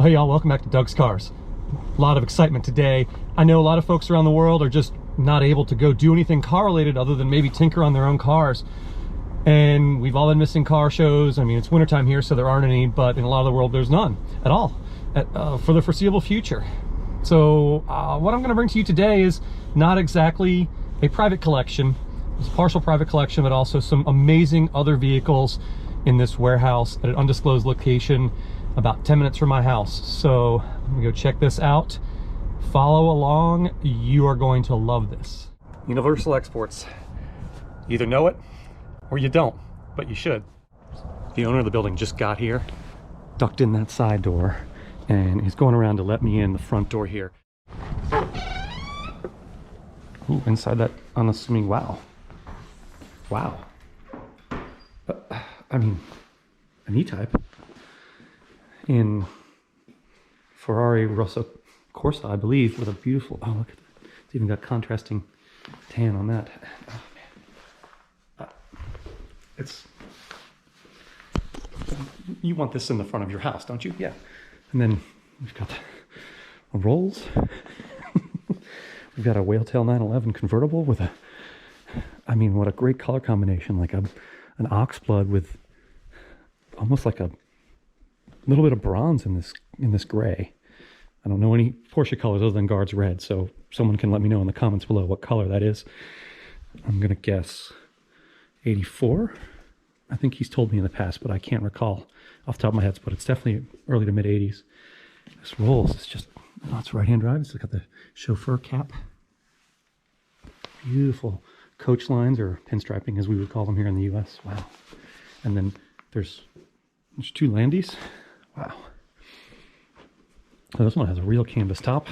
Hey y'all, welcome back to Doug's Cars. A lot of excitement today. I know a lot of folks around the world are just not able to go do anything car related other than maybe tinker on their own cars. And we've all been missing car shows. I mean, it's wintertime here, so there aren't any, but in a lot of the world, there's none at all for the foreseeable future. So what I'm gonna bring to you today is not exactly a private collection. It's a partial private collection, but also some amazing other vehicles in this warehouse at an undisclosed location about 10 minutes from my house. So I'm gonna go check this out. Follow along, you are going to love this. Universal Exports. You either know it or you don't, but you should. The owner of the building just got here, ducked in that side door, and he's going around to let me in the front door here. Ooh, inside that unassuming, wow. Wow. I mean, an E-Type in Ferrari Rosso Corsa, I believe, with a beautiful, oh look at that. It's even got contrasting tan on that. Oh man. It's, you want this in the front of your house, don't you? Yeah. And then we've got a Rolls. We've got a Whaletail 911 convertible with a, I mean, what a great color combination, like an oxblood with almost like a little bit of bronze in this gray. I don't know any Porsche colors other than Guards red, so someone can let me know in the comments below what color that is. I'm gonna guess 84. I think he's told me in the past, but I can't recall off the top of my head, but it's definitely early to mid 80s. This Rolls is just, oh, it's right-hand drive. It's got the chauffeur cap. Beautiful coach lines, or pinstriping as we would call them here in the US. Wow. And then there's two Landys. Wow. So this one has a real canvas top.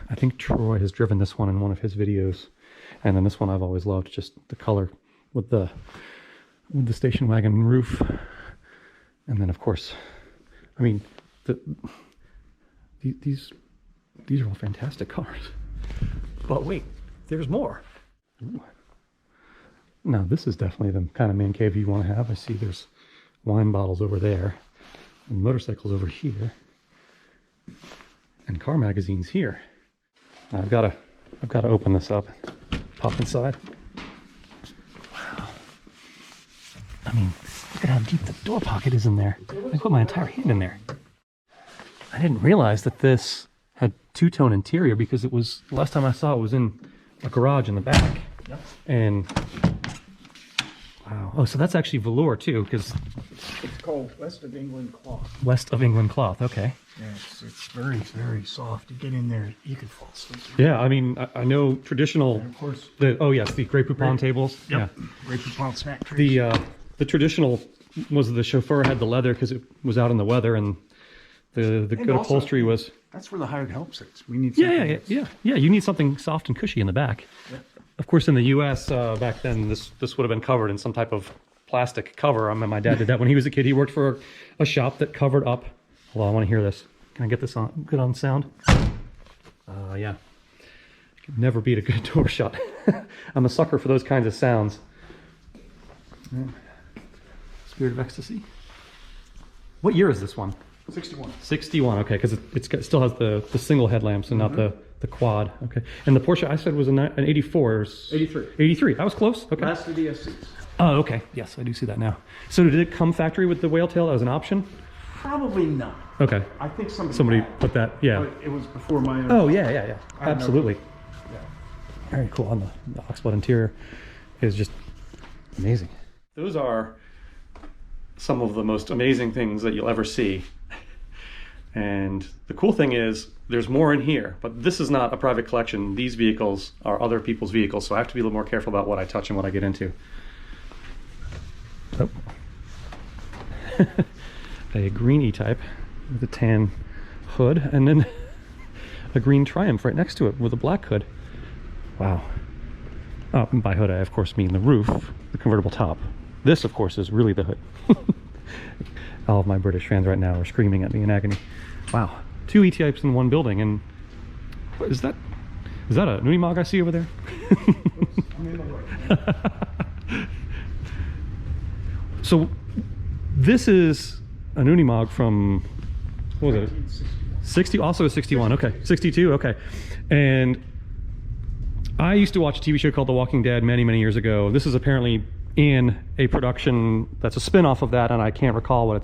I think Troy has driven this one in one of his videos. And then this one I've always loved, just the color with the station wagon roof. And then of course, I mean, these are all fantastic cars. But wait, there's more. Ooh. Now this is definitely the kind of man cave you want to have. I see there's wine bottles over there and motorcycles over here and car magazines here. Now I've got to open this up, pop inside. Wow. I mean, look at how deep the door pocket is in there. I put my entire hand in there. I didn't realize that this had two-tone interior because it was, last time I saw it was in a garage in the back. Yep. And wow. Oh, so that's actually velour too, because it's called West of England cloth. West of England cloth, okay. Yeah, it's very, very soft. You get in there, you can fall asleep. Yeah, I mean, I know traditional. And of course. Oh yes, the Grey Poupon tables. Yep. Yeah. Grey Poupon snack trays. The traditional was the chauffeur had the leather because it was out in the weather, and the good also, upholstery was. That's where the hired help sits. We need. Yeah. You need something soft and cushy in the back. Yep. Of course, in the U.S. Back then, this would have been covered in some type of plastic cover. I mean, my dad did that when he was a kid. He worked for a shop that covered up. Hold on, I want to hear this. Can I get this on good on sound? Yeah. I could never beat a good door shut. I'm a sucker for those kinds of sounds. Spirit of Ecstasy. What year is this one? 61. 61, okay, because it still has the single headlamps and not the quad. Okay. And the Porsche I said was an 84. 83. 83. I was close. Okay. Last of the S6s. Oh, okay. Yes, I do see that now. So did it come factory with the Whaletail as an option? Probably not. Okay. I think somebody put that, yeah. But it was before my own. Oh, yeah. Absolutely. Yeah. Very cool. And the oxblood interior is just amazing. Those are some of the most amazing things that you'll ever see. And the cool thing is there's more in here, but this is not a private collection. These vehicles are other people's vehicles, so I have to be a little more careful about what I touch and what I get into. Oh. A green E-Type with a tan hood, and then a green Triumph right next to it with a black hood. Wow. Oh, and by hood I of course mean the roof, the convertible top. This of course is really the hood. All of my British fans right now are screaming at me in agony. Wow, 2 E-Types in one building, and what is that? Is that a Unimog I see over there? So this is an Unimog from What was it? 60, also a 61, okay. 62, okay. And I used to watch a TV show called The Walking Dead many, many years ago. This is apparently in a production that's a spin-off of that, and I can't recall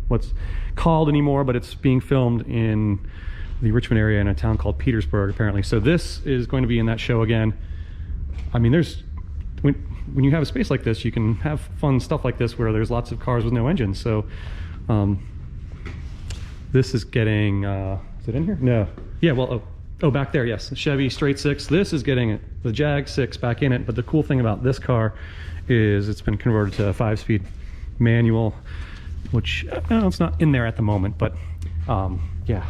what's called anymore, but it's being filmed in the Richmond area in a town called Petersburg, apparently. So this is going to be in that show again. I mean, when you have a space like this, you can have fun stuff like this where there's lots of cars with no engines. So this is getting, is it in here? No. Yeah, well, oh, back there, yes. The Chevy straight six. This is getting the Jag 6 back in it. But the cool thing about this car is it's been converted to a 5-speed manual, which it's not in there at the moment, but yeah,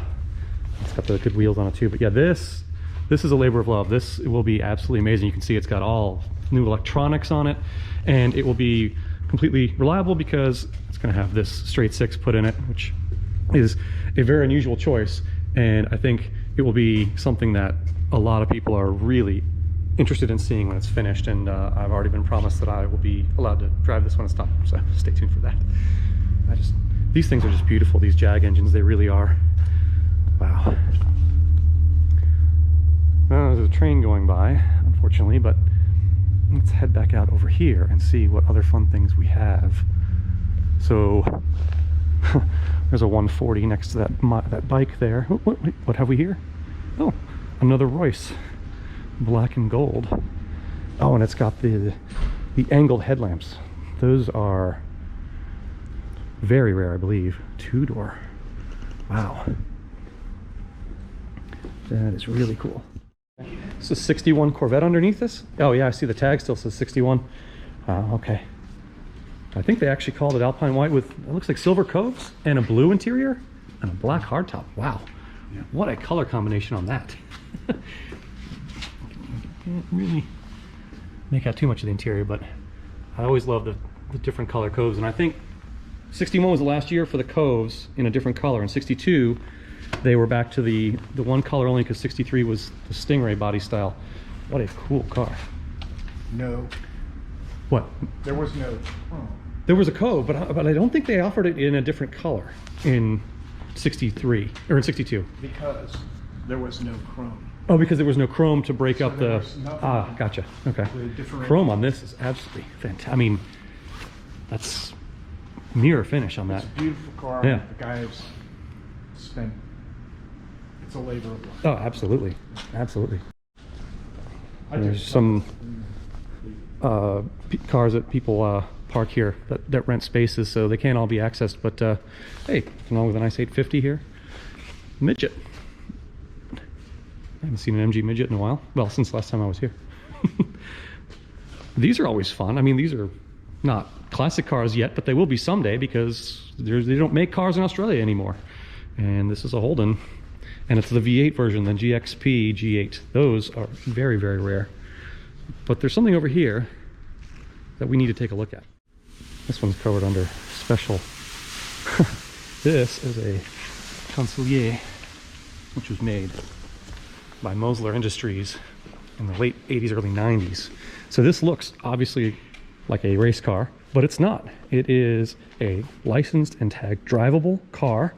it's got the good wheels on it too. But yeah, this is a labor of love. This will be absolutely amazing. You can see it's got all new electronics on it, and it will be completely reliable because it's going to have this straight six put in it, which is a very unusual choice. And I think it will be something that a lot of people are really interested in seeing when it's finished. And I've already been promised that I will be allowed to drive this when it's done. So stay tuned for that. These things are just beautiful, these Jag engines, they really are. Wow. There's a train going by, unfortunately, but let's head back out over here and see what other fun things we have. So there's a 140 next to that bike there. What have we here? Oh, another Royce, black and gold. Oh, and it's got the angled headlamps. Those are very rare, I believe. 2-door. Wow. That is really cool. This is 61 Corvette underneath this? Oh yeah, I see the tag still says 61. Okay. I think they actually called it Alpine White with, it looks like silver coves and a blue interior and a black hardtop. Wow. Yeah. What a color combination on that. Can't really make out too much of the interior, but I always love the different color coves, and I think 61 was the last year for the coves in a different color, and 62 they were back to the one color only because 63 was the Stingray body style. What a cool car. No. What? There was no. Oh. There was a cove, but I don't think they offered it in a different color in 63 or in 62. Because there was no chrome. Oh, because there was no chrome to break up the. Gotcha. Okay. Chrome on this is absolutely fantastic. I mean, that's mirror finish on that. It's a beautiful car. Yeah. The guys spent. It's a labor of love. Oh, absolutely, absolutely. There's some cars that people park here that rent spaces, so they can't all be accessed. But hey, along with a nice 850 here, midget. I haven't seen an MG midget in a while. Well, since last time I was here. These are always fun. I mean, these are not classic cars yet, but they will be someday because they don't make cars in Australia anymore. And this is a Holden, and it's the V8 version, the GXP G8. Those are very, very rare. But there's something over here that we need to take a look at. This one's covered under special. This is a Consigliere, which was made by Mosler Industries in the late 80s, early 90s. So this looks obviously like a race car, but it's not. It is a licensed and tagged drivable car.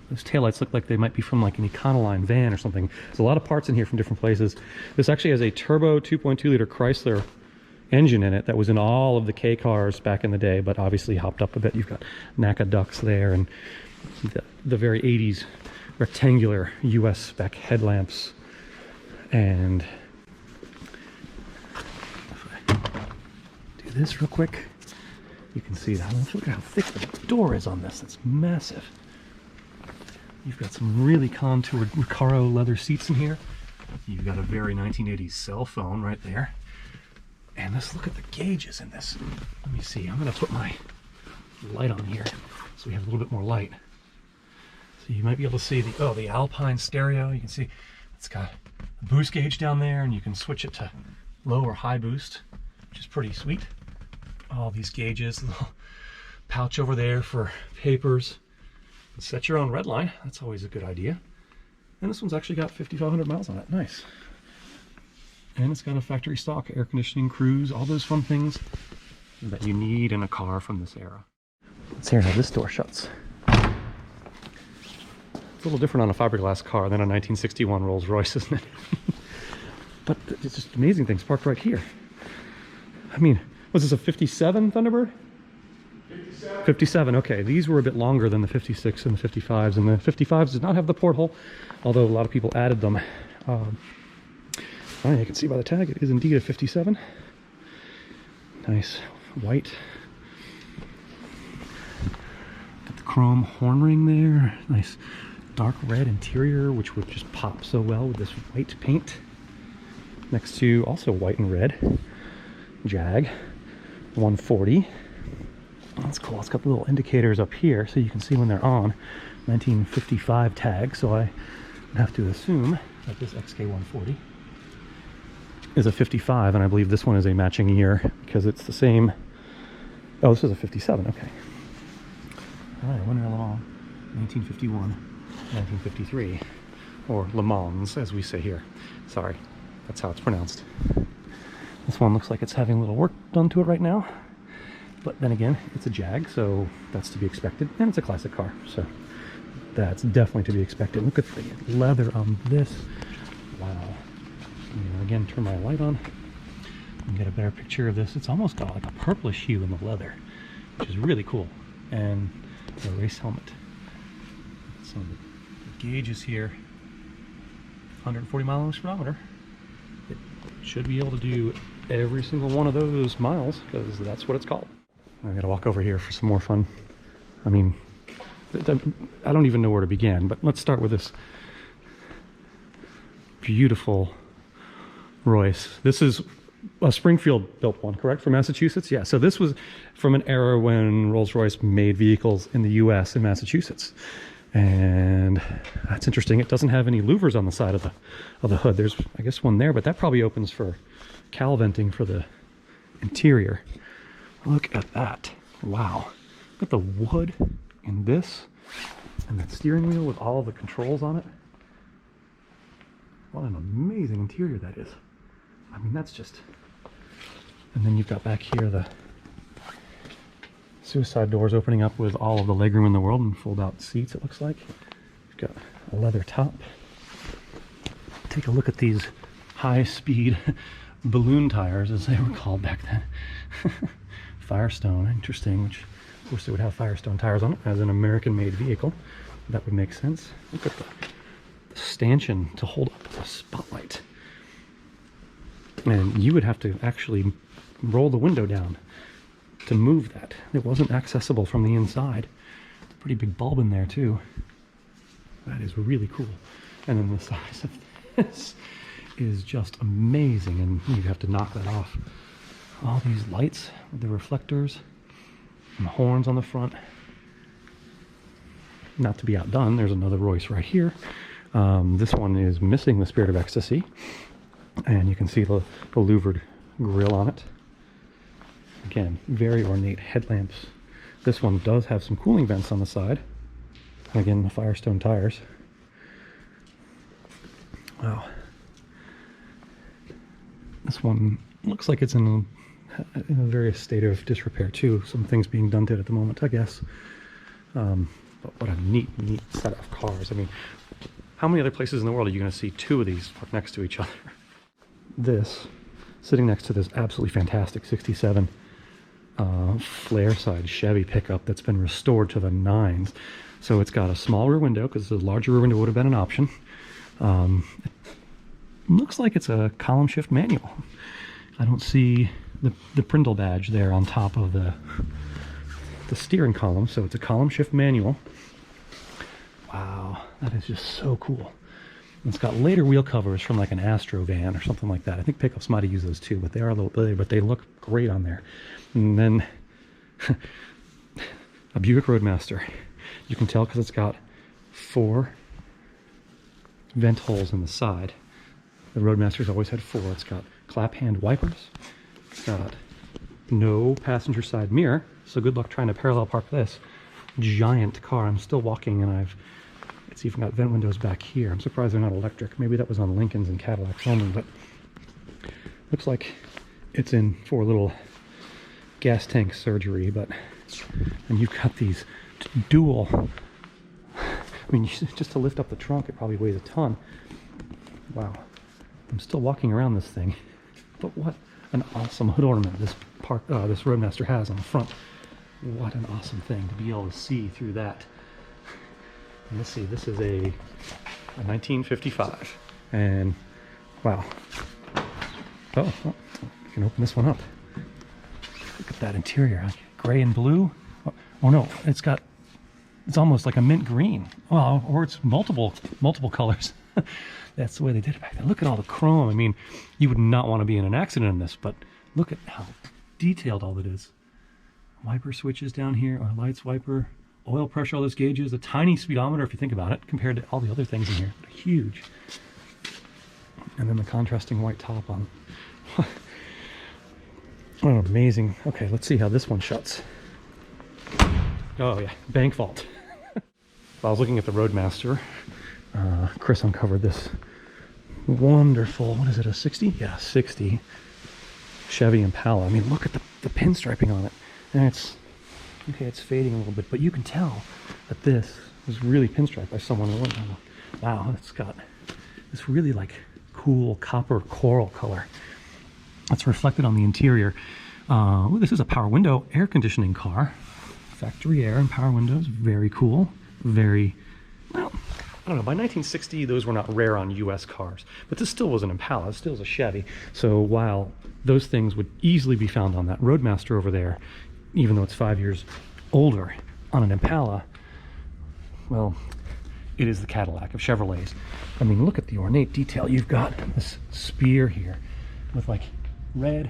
Those taillights look like they might be from like an Econoline van or something. There's a lot of parts in here from different places. This actually has a turbo 2.2 liter Chrysler engine in it that was in all of the K cars back in the day, but obviously hopped up a bit. You've got NACA ducts there and the very 80s rectangular US spec headlamps. And if I do this real quick, you can see that. Look at how thick the door is on this. It's massive. You've got some really contoured Recaro leather seats in here. You've got a very 1980s cell phone right there. And let's look at the gauges in this. Let me see. I'm going to put my light on here so we have a little bit more light. So you might be able to see the Alpine stereo. You can see it's got a boost gauge down there, and you can switch it to low or high boost, which is pretty sweet. All these gauges, little pouch over there for papers. Set your own red line. That's always a good idea. And this one's actually got 5,500 miles on it. Nice. And it's got a factory stock air conditioning, cruise, all those fun things that you need in a car from this era. Let's hear how this door shuts. little different on a fiberglass car than a 1961 Rolls-Royce, isn't it? But it's just amazing things parked right here. I mean, was this a 57 Thunderbird? 57. 57, okay. These were a bit longer than the 56 and the 55s, and the 55s did not have the porthole, although a lot of people added them. You can see by the tag, it is indeed a 57. Nice white. Got the chrome horn ring there. Nice dark red interior, which would just pop so well with this white paint. Next to also white and red Jag 140. That's cool. It's got the little indicators up here so you can see when they're on. 1955 tag, so I have to assume that this XK140 is a 55, and I believe this one is a matching year because it's the same. Oh, this is a 57. Okay. All right, winner Le Mans, 1951, 1953, or Le Mans as we say here. Sorry, that's how it's pronounced. This one looks like it's having a little work done to it right now, but then again, it's a Jag, so that's to be expected, and it's a classic car, so that's definitely to be expected. Look at the leather on this. Wow. Again, turn my light on and get a better picture of this. It's almost got like a purplish hue in the leather, which is really cool. And the race helmet. Some of the gauges here. 140 miles per hour. It should be able to do every single one of those miles because that's what it's called. I gotta walk over here for some more fun. I mean, I don't even know where to begin, but let's start with this beautiful Royce. This is a Springfield built one, correct? From Massachusetts? Yeah, so this was from an era when Rolls-Royce made vehicles in the US in Massachusetts. And that's interesting. It doesn't have any louvers on the side of the hood. There's, I guess, one there, but that probably opens for cowl venting for the interior. Look at that. Wow. Look at the wood in this and that steering wheel with all of the controls on it. What an amazing interior that is. I mean, that's just... And then you've got back here the suicide doors opening up with all of the legroom in the world and fold out seats, it looks like. You've got a leather top. Take a look at these high-speed balloon tires, as they were called back then. Firestone, interesting, which of course they would have Firestone tires on it as an American-made vehicle. That would make sense. Look at the stanchion to hold up the spotlight. And you would have to actually roll the window down to move that. It wasn't accessible from the inside. Pretty big bulb in there too. That is really cool. And then the size of this is just amazing, and you have to knock that off. All these lights with the reflectors and the horns on the front. Not to be outdone, there's another Royce right here. This one is missing the Spirit of Ecstasy, and you can see the louvered grille on it. Again, very ornate headlamps. This one does have some cooling vents on the side. Again, the Firestone tires. Wow. This one looks like it's in a various state of disrepair too. Some things being done to it at the moment, I guess. But what a neat set of cars. I mean, how many other places in the world are you going to see two of these parked next to each other? This, sitting next to this absolutely fantastic 67 flare side Chevy pickup that's been restored to the nines. So it's got a small rear window because the larger rear window would have been an option. It looks like it's a column shift manual. I don't see the Prindle badge there on top of the steering column, so it's a column shift manual. Wow, that is just so cool. It's got later wheel covers from like an Astro van or something like that. I think pickups might have used those too, but they are a little bit, but they look great on there. And then a Buick Roadmaster. You can tell because it's got 4 vent holes in the side. The Roadmaster's always had 4. It's got clap hand wipers. It's got no passenger side mirror, so good luck trying to parallel park this giant car. I'm still walking, and it's even got vent windows back here. I'm surprised they're not electric. Maybe that was on Lincolns and Cadillacs only, but looks like it's in for a little gas tank surgery. But and you've got these dual I mean, just to lift up the trunk, it probably weighs a ton. Wow. I'm still walking around this thing, but what an awesome hood ornament this Roadmaster has on the front. What an awesome thing to be able to see through that. And let's see, this is a 1955, and wow. Oh, you can open this one up. Look at that interior, like gray and blue. Oh no, it's almost like a mint green. Well, or it's multiple colors. That's the way they did it back then. Look at all the chrome. I mean, you would not want to be in an accident in this, but look at how detailed all it is. Wiper switches down here, or lights, wiper, oil pressure, all those gauges, a tiny speedometer if you think about it, compared to all the other things in here. Huge. And then the contrasting white top on. What an amazing. Okay, let's see how this one shuts. Oh yeah, bank vault. I was looking at the Roadmaster. Chris uncovered this wonderful, what is it, a 60? Yeah, 60 Chevy Impala. I mean, look at the pinstriping on it. And it's, okay, it's fading a little bit, but you can tell that this was really pinstriped by someone. Wow, it's got this really like cool copper coral color that's reflected on the interior. Ooh, this is a power window air conditioning car. Factory air and power windows, very cool. Very, well, I don't know, by 1960 those were not rare on US cars, but this still was an Impala, it still was a Chevy. So while those things would easily be found on that Roadmaster over there, even though it's 5 years older, on an Impala, well, it is the Cadillac of Chevrolets. I mean, look at the ornate detail. You've got this spear here with like red,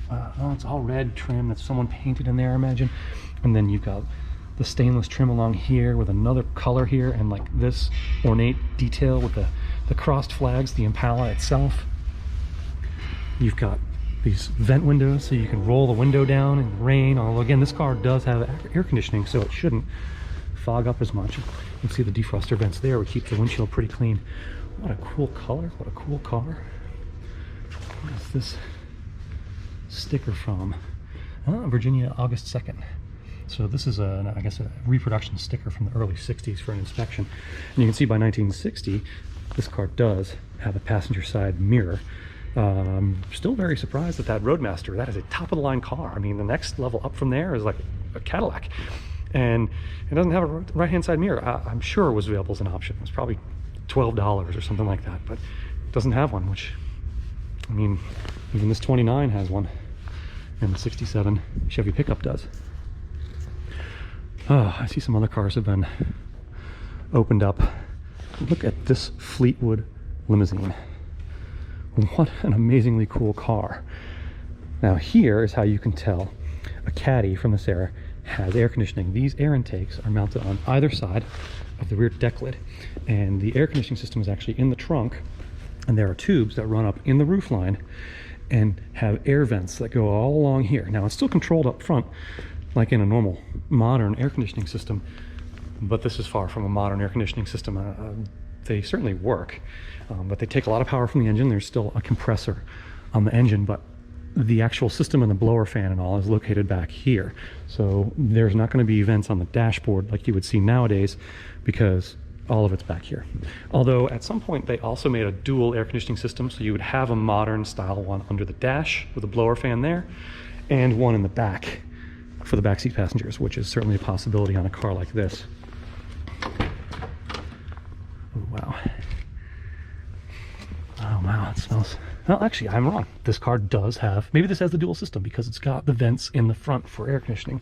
oh, it's all red trim that someone painted in there, I imagine. And then you've got the stainless trim along here with another color here, and like this ornate detail with the crossed flags, the Impala itself. You've got these vent windows so you can roll the window down in the rain. Although again, this car does have air conditioning, so it shouldn't fog up as much. You can see the defroster vents there would keep the windshield pretty clean. What a cool color, what a cool car. What is this sticker from? Virginia, August 2nd. So this is I guess a reproduction sticker from the early 60s for an inspection. And you can see by 1960, this car does have a passenger side mirror. Still very surprised at that Roadmaster. That is a top of the line car. I mean, the next level up from there is like a Cadillac. And it doesn't have a right hand side mirror. I'm sure it was available as an option. It was probably $12 or something like that, but it doesn't have one, which, I mean, even this 29 has one, and the 67 Chevy pickup does. Oh, I see some other cars have been opened up. Look at this Fleetwood limousine. What an amazingly cool car. Now here is how you can tell a Caddy from this era has air conditioning. These air intakes are mounted on either side of the rear deck lid, and the air conditioning system is actually in the trunk, and there are tubes that run up in the roof line and have air vents that go all along here. Now it's still controlled up front like in a normal modern air conditioning system, but this is far from a modern air conditioning system. They certainly work, but they take a lot of power from the engine. There's still a compressor on the engine, but the actual system and the blower fan and all is located back here. So there's not going to be vents on the dashboard like you would see nowadays, because all of it's back here. Although at some point they also made a dual air conditioning system, so you would have a modern style one under the dash with a blower fan there, and one in the back for the backseat passengers, which is certainly a possibility on a car like this. Oh, wow. Oh, wow, it smells... Well, actually, I'm wrong. This car does have... Maybe this has the dual system because it's got the vents in the front for air conditioning.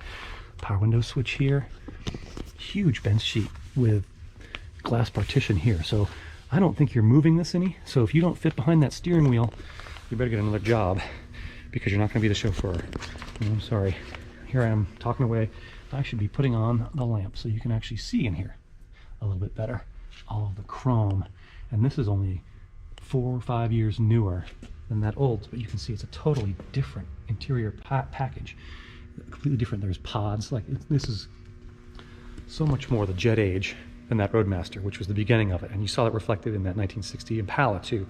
Power window switch here. Huge bench sheet with glass partition here. So I don't think you're moving this any. So if you don't fit behind that steering wheel, you better get another job, because you're not going to be the chauffeur. I'm sorry. Here I am talking away. I should be putting on the lamp so you can actually see in here a little bit better. All of the chrome. And this is only 4 or 5 years newer than that old, but you can see it's a totally different interior package. Completely different. There's pods. Like this is so much more the jet age than that Roadmaster, which was the beginning of it. And you saw that reflected in that 1960 Impala too,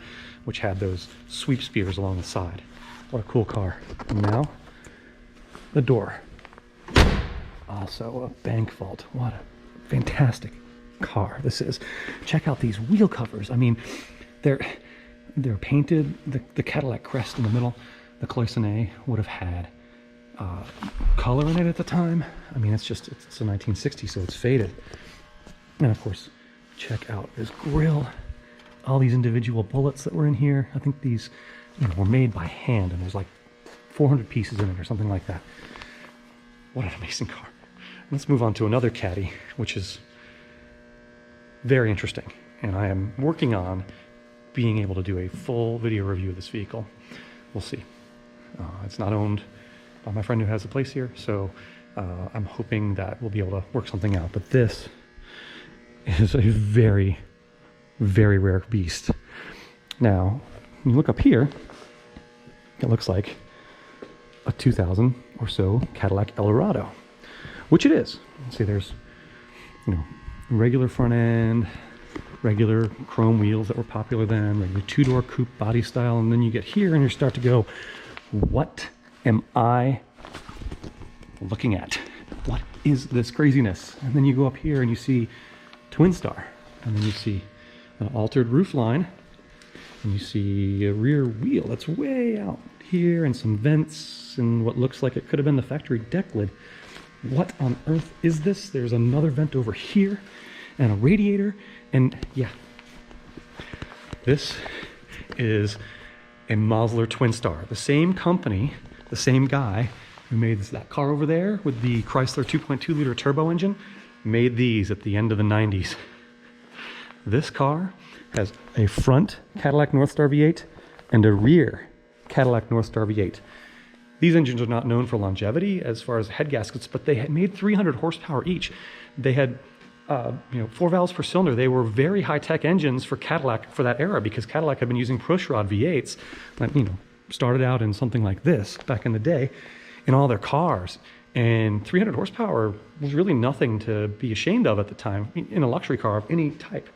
which had those sweep spears along the side. What a cool car. And now, the door. Also a bank vault. What a fantastic car this is. Check out these wheel covers. I mean, they're painted, the Cadillac crest in the middle, the cloisonne would have had color in it at the time. I mean, it's a 1960, so it's faded. And of course, check out this grille, all these individual bullets that were in here. I think these were made by hand, and there's like 400 pieces in it or something like that. What an amazing car. Let's move on to another Caddy, which is very interesting. And I am working on being able to do a full video review of this vehicle. We'll see. It's not owned by my friend who has a place here, so I'm hoping that we'll be able to work something out. But this is a very, very rare beast. Now, when you look up here, it looks like a 2000 or so Cadillac Eldorado, which it is. See, there's, regular front end, regular chrome wheels that were popular then, regular two-door coupe body style, and then you get here and you start to go, what am I looking at? What is this craziness? And then you go up here and you see Twin Star, and then you see an altered roof line, and you see a rear wheel that's way out here, and some vents, and what looks like it could have been the factory deck lid. What on earth is this? There's another vent over here, and a radiator, and yeah. This is a Mosler Twin Star. The same company, the same guy who made that car over there with the Chrysler 2.2 liter turbo engine, made these at the end of the 90s. This car has a front Cadillac Northstar V8 and a rear Cadillac Northstar V8. These engines are not known for longevity as far as head gaskets, but they had made 300 horsepower each. They had 4 valves per cylinder. They were very high-tech engines for Cadillac for that era, because Cadillac had been using pushrod V8s that started out in something like this back in the day in all their cars. And 300 horsepower was really nothing to be ashamed of at the time in a luxury car of any type.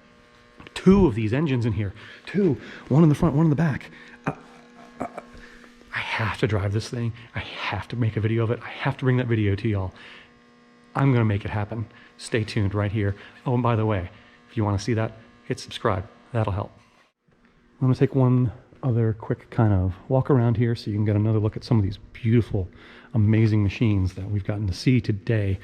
2 of these engines in here, 2, one in the front, one in the back. I have to drive this thing. I have to make a video of it. I have to bring that video to y'all. I'm gonna make it happen. Stay tuned right here. Oh, and by the way, if you wanna see that, hit subscribe. That'll help. I'm gonna take one other quick kind of walk around here so you can get another look at some of these beautiful, amazing machines that we've gotten to see today.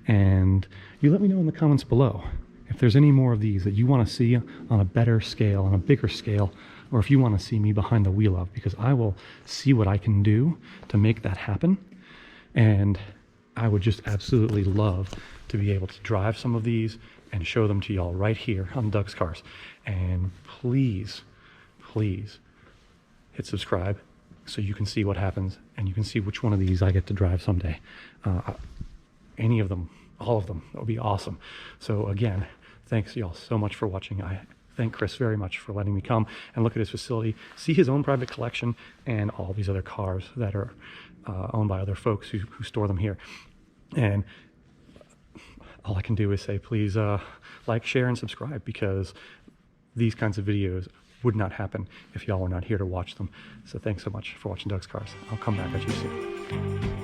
And you let me know in the comments below if there's any more of these that you wanna see on a better scale, on a bigger scale, or if you wanna see me behind the wheel of, because I will see what I can do to make that happen. And I would just absolutely love to be able to drive some of these and show them to y'all right here on Doug's Cars. And please, please hit subscribe so you can see what happens and you can see which one of these I get to drive someday. Any of them, all of them, that would be awesome. So again, thanks y'all so much for watching. I thank Chris very much for letting me come and look at his facility, see his own private collection, and all these other cars that are owned by other folks who store them here. And all I can do is say, please like, share, and subscribe, because these kinds of videos would not happen if y'all were not here to watch them. So thanks so much for watching Doug's Cars. I'll come back at you soon.